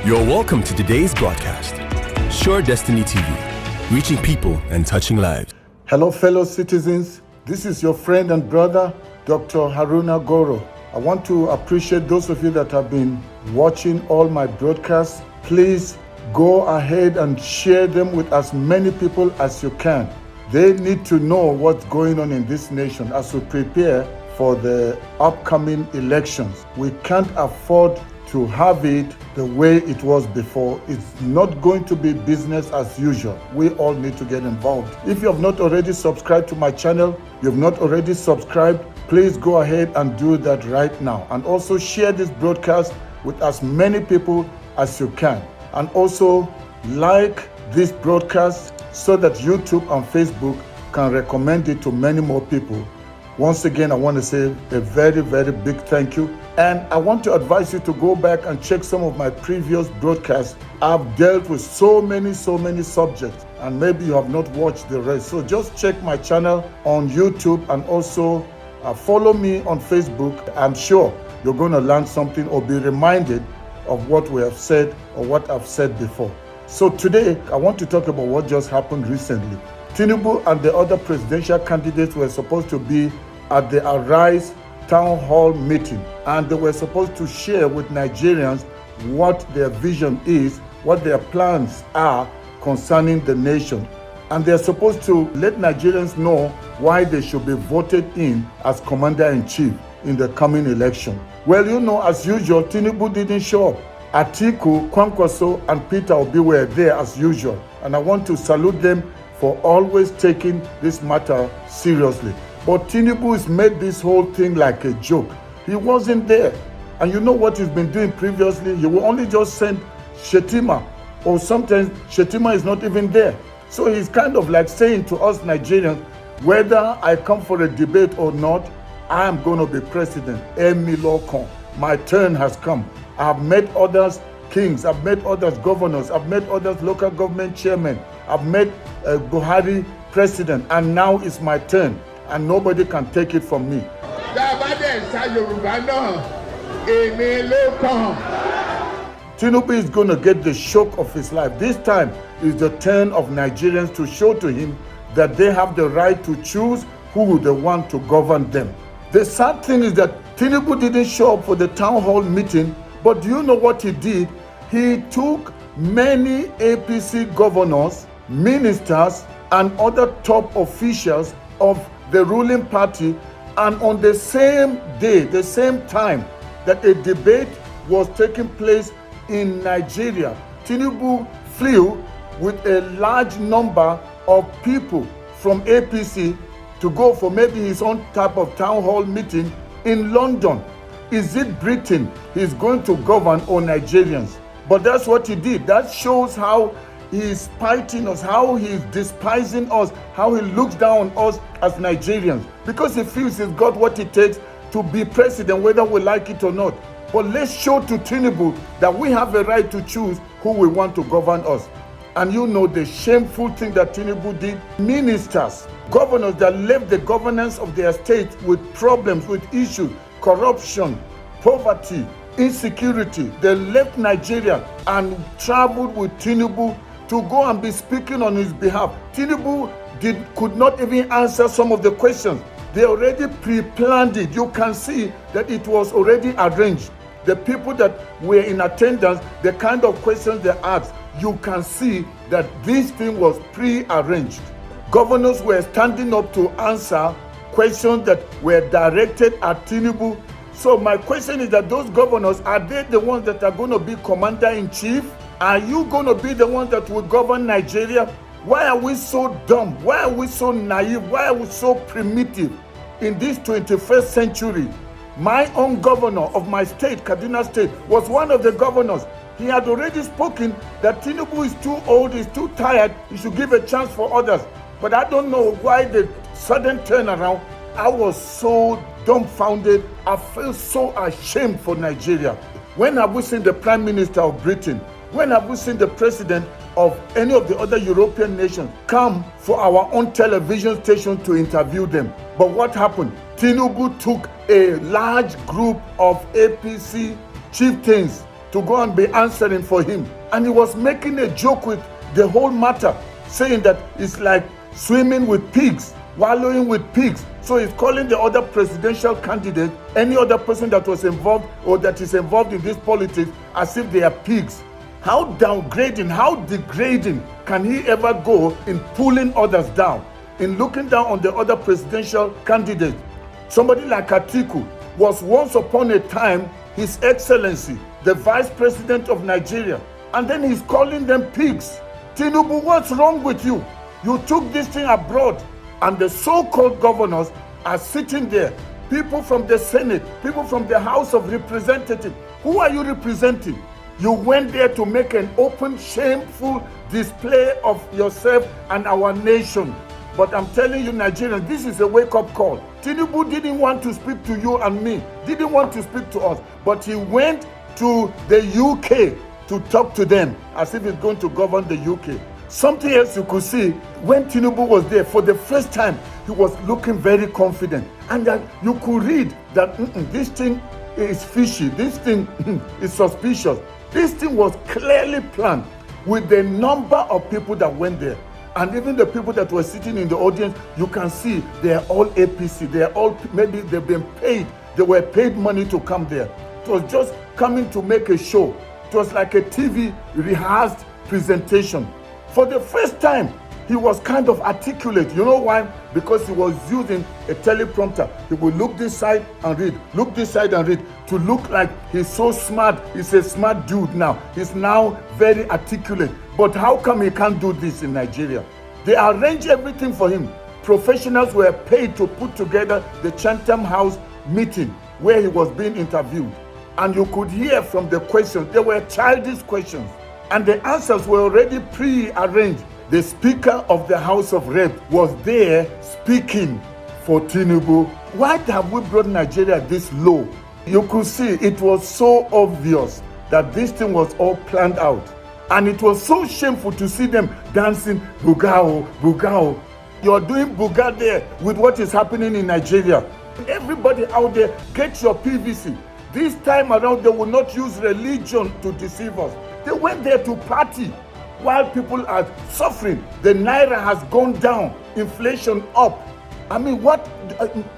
You're welcome to today's broadcast. Sure Destiny TV, reaching people and touching lives. Hello, fellow citizens. This is your friend and brother, Dr. Haruna Goro. I want to appreciate those of you that have been watching all my broadcasts. Please go ahead and share them with as many people as you can. They need to know what's going on in this nation as we prepare for the upcoming elections. We can't afford to have it the way it was before. It's not going to be business as usual. We all need to get involved. If you have not already subscribed to my channel, you've not already subscribed, please go ahead and do that right now. And also share this broadcast with as many people as you can. And also like this broadcast so that YouTube and Facebook can recommend it to many more people. Once again, I want to say a very, very big thank you. And I want to advise you to go back and check some of my previous broadcasts. I've dealt with so many subjects, and maybe you have not watched the rest. So just check my channel on YouTube and also follow me on Facebook. I'm sure you're going to learn something or be reminded of what we have said or what I've said before. So today, I want to talk about what just happened recently. Tinubu and the other presidential candidates were supposed to be at the Arise town hall meeting, and they were supposed to share with Nigerians what their vision is, what their plans are concerning the nation. And they're supposed to let Nigerians know why they should be voted in as commander-in-chief in the coming election. Well, you know, as usual, Tinubu didn't show up. Atiku, Kwankwaso, and Peter Obi were there as usual. And I want to salute them for always taking this matter seriously. But Tinubu has made this whole thing like a joke. He wasn't there. And you know what he's been doing previously? He will only just send Shetima, or sometimes Shetima is not even there. So he's kind of like saying to us Nigerians, whether I come for a debate or not, I am going to be president. Emilokon. My turn has come. I've met others kings, I've met others governors, I've met others local government chairmen, I've met Buhari president, and now it's my turn. And nobody can take it from me. Tinubu is going to get the shock of his life. This time is the turn of Nigerians to show to him that they have the right to choose who they want to govern them. The sad thing is that Tinubu didn't show up for the town hall meeting, but do you know what he did? He took many APC governors, ministers, and other top officials of the ruling party, and on the same day, the same time that a debate was taking place in Nigeria, Tinubu flew with a large number of people from APC to go for maybe his own type of town hall meeting in London. Is it Britain he's going to govern or Nigerians? But that's what he did. That shows how he's spiting us, how he's despising us, how he looks down on us as Nigerians, because he feels he's got what it takes to be president, whether we like it or not. But let's show to Tinubu that we have a right to choose who we want to govern us. And you know the shameful thing that Tinubu did. Ministers, governors that left the governance of their state with problems, with issues, corruption, poverty, insecurity. They left Nigeria and traveled with Tinubu to go and be speaking on his behalf. Tinubu could not even answer some of the questions. They already pre-planned it. You can see that it was already arranged. The people that were in attendance, the kind of questions they asked, you can see that this thing was pre-arranged. Governors were standing up to answer questions that were directed at Tinubu. So my question is that those governors, are they the ones that are going to be commander-in-chief? Are you going to be the one that will govern Nigeria? Why are we so dumb? Why are we so naive? Why are we so primitive in this 21st century? My own governor of my state, Kaduna State, was one of the governors. He had already spoken that Tinubu is too old, he's too tired, he should give a chance for others. But I don't know why the sudden turnaround. I was so dumbfounded. I felt so ashamed for Nigeria. When have we seen the Prime Minister of Britain? When have we seen the president of any of the other European nations come for our own television station to interview them? But what happened? Tinubu took a large group of APC chieftains to go and be answering for him. And he was making a joke with the whole matter, saying that it's like swimming with pigs, wallowing with pigs. So he's calling the other presidential candidate, any other person that was involved or that is involved in this politics, as if they are pigs. How downgrading, how degrading can he ever go in pulling others down, in looking down on the other presidential candidate? Somebody like Atiku was once upon a time His Excellency, the Vice President of Nigeria, and then he's calling them pigs. Tinubu, what's wrong with you? You took this thing abroad, and the so-called governors are sitting there. People from the Senate, people from the House of Representatives. Who are you representing? You went there to make an open, shameful display of yourself and our nation. But I'm telling you, Nigerians, this is a wake-up call. Tinubu didn't want to speak to you and me, didn't want to speak to us, but he went to the UK to talk to them as if he's going to govern the UK. Something else you could see, when Tinubu was there, for the first time, he was looking very confident. And that you could read that this thing is fishy, this thing is suspicious. This thing was clearly planned with the number of people that went there. And even the people that were sitting in the audience, you can see they are all APC. They are all, maybe they've been paid. They were paid money to come there. It was just coming to make a show. It was like a TV rehearsed presentation. For the first time, he was kind of articulate. You know why? Because he was using a teleprompter. He would look this side and read, look this side and read, to look like he's so smart. He's a smart dude now. He's now very articulate. But how come he can't do this in Nigeria? They arranged everything for him. Professionals were paid to put together the Chatham House meeting where he was being interviewed. And you could hear from the questions, they were childish questions. And the answers were already pre-arranged. The Speaker of the House of Reps was there speaking for Tinubu. Why have we brought Nigeria this low? You could see it was so obvious that this thing was all planned out. And it was so shameful to see them dancing bugao, bugao. You're doing buga there with what is happening in Nigeria. Everybody out there, get your PVC. This time around, they will not use religion to deceive us. They went there to party while people are suffering. The naira has gone down, inflation up. I mean, what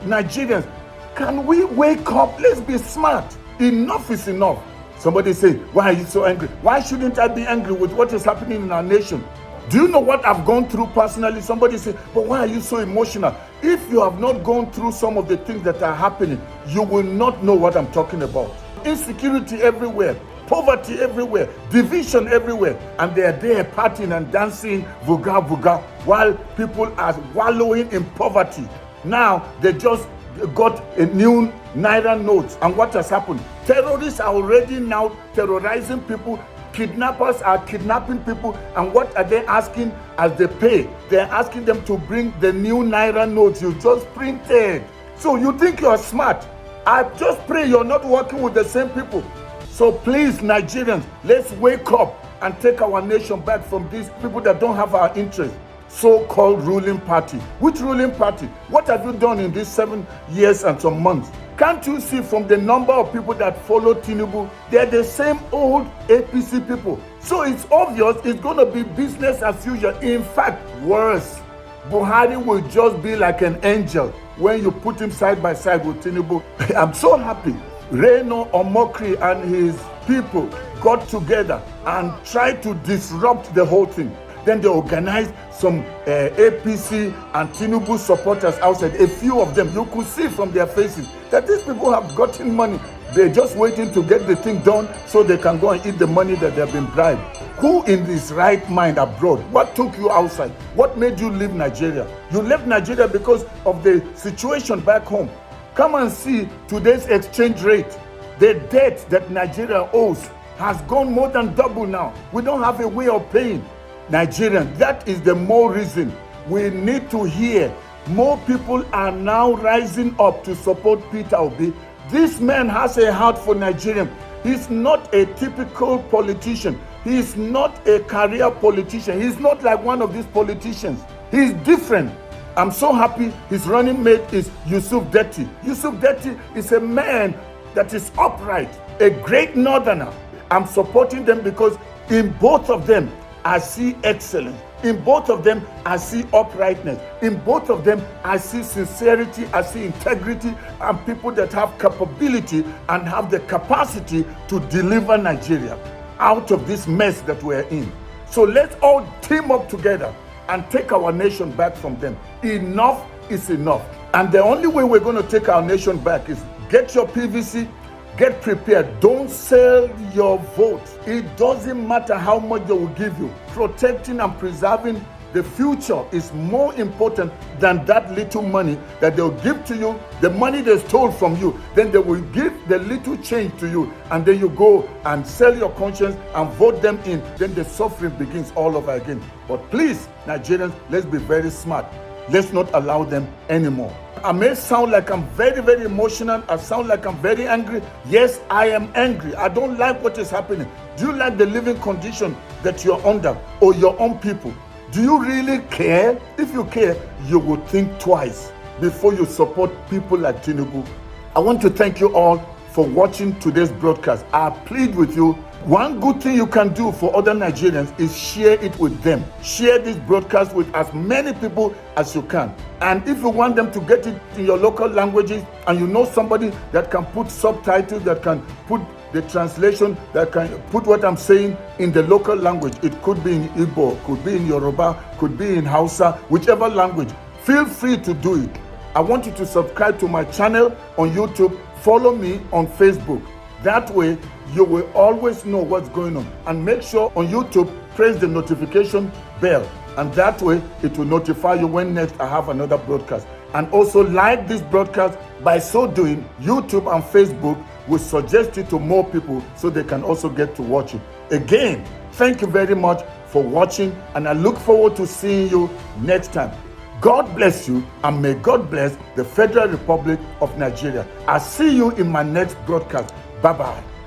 Nigerians, can we wake up? Let's be smart. Enough is enough. Somebody say, why are you so angry? Why shouldn't I be angry with what is happening in our nation? Do you know what I've gone through personally? Somebody say, but why are you so emotional? If you have not gone through some of the things that are happening, you will not know what I'm talking about. Insecurity everywhere, poverty everywhere, division everywhere, and they are there partying and dancing vuga vuga while people are wallowing in poverty. Now they just got a new naira note, and what has happened? Terrorists are already now terrorizing people. Kidnappers are kidnapping people, and what are they asking as they pay? They're asking them to bring the new naira notes you just printed. So you think you're smart? I just pray you're not working with the same people. So please, Nigerians, let's wake up and take our nation back from these people that don't have our interest. So-called ruling party. Which ruling party? What have you done in these 7 years and some months? Can't you see from the number of people that follow Tinubu, they're the same old APC people. So it's obvious it's going to be business as usual. In fact, worse. Buhari will just be like an angel when you put him side by side with Tinubu. I'm so happy. Reno Omokri and his people got together and tried to disrupt the whole thing. Then they organized some APC and Tinubu supporters outside. A few of them, you could see from their faces that these people have gotten money. They're just waiting to get the thing done so they can go and eat the money that they've been bribed. Who in this right mind abroad? What took you outside? What made you leave Nigeria? You left Nigeria because of the situation back home. Come and see today's exchange rate. The debt that Nigeria owes has gone more than double now. We don't have a way of paying. Nigerians, that is the more reason we need to hear. More people are now rising up to support Peter Obi. This man has a heart for Nigerians. He's not a typical politician. He's not a career politician. He's not like one of these politicians. He's different. I'm so happy his running mate is Yusuf Detti. Yusuf Detti is a man that is upright, a great northerner, I'm supporting them because in both of them, I see excellence. In both of them, I see uprightness. In both of them, I see sincerity, I see integrity, and people that have capability and have the capacity to deliver Nigeria out of this mess that we're in. So let's all team up together and take our nation back from them. Enough is enough. And the only way we're going to take our nation back is get your PVC, get prepared. Don't sell your vote. It doesn't matter how much they will give you. Protecting and preserving the future is more important than that little money that they'll give to you, the money they stole from you. Then they will give the little change to you, and then you go and sell your conscience and vote them in. Then the suffering begins all over again. But please, Nigerians, let's be very smart. Let's not allow them anymore. I may sound like I'm very, very emotional. I sound like I'm very angry. Yes, I am angry. I don't like what is happening. Do you like the living condition that you're under or your own people? Do you really care? If you care, you will think twice before you support people like Tinubu. I want to thank you all for watching today's broadcast. I plead with you, one good thing you can do for other Nigerians is share it with them. Share this broadcast with as many people as you can. And if you want them to get it in your local languages, and you know somebody that can put subtitles, that can put the translation, that can put what I'm saying in the local language. It could be in Igbo, could be in Yoruba, could be in Hausa, whichever language. Feel free to do it. I want you to subscribe to my channel on YouTube. Follow me on Facebook. That way, you will always know what's going on. And make sure on YouTube, press the notification bell. And that way, it will notify you when next I have another broadcast. And also like this broadcast. By so doing, YouTube and Facebook will suggest it to more people so they can also get to watch it. Again, thank you very much for watching, and I look forward to seeing you next time. God bless you, and may God bless the Federal Republic of Nigeria. I'll see you in my next broadcast. Bye-bye.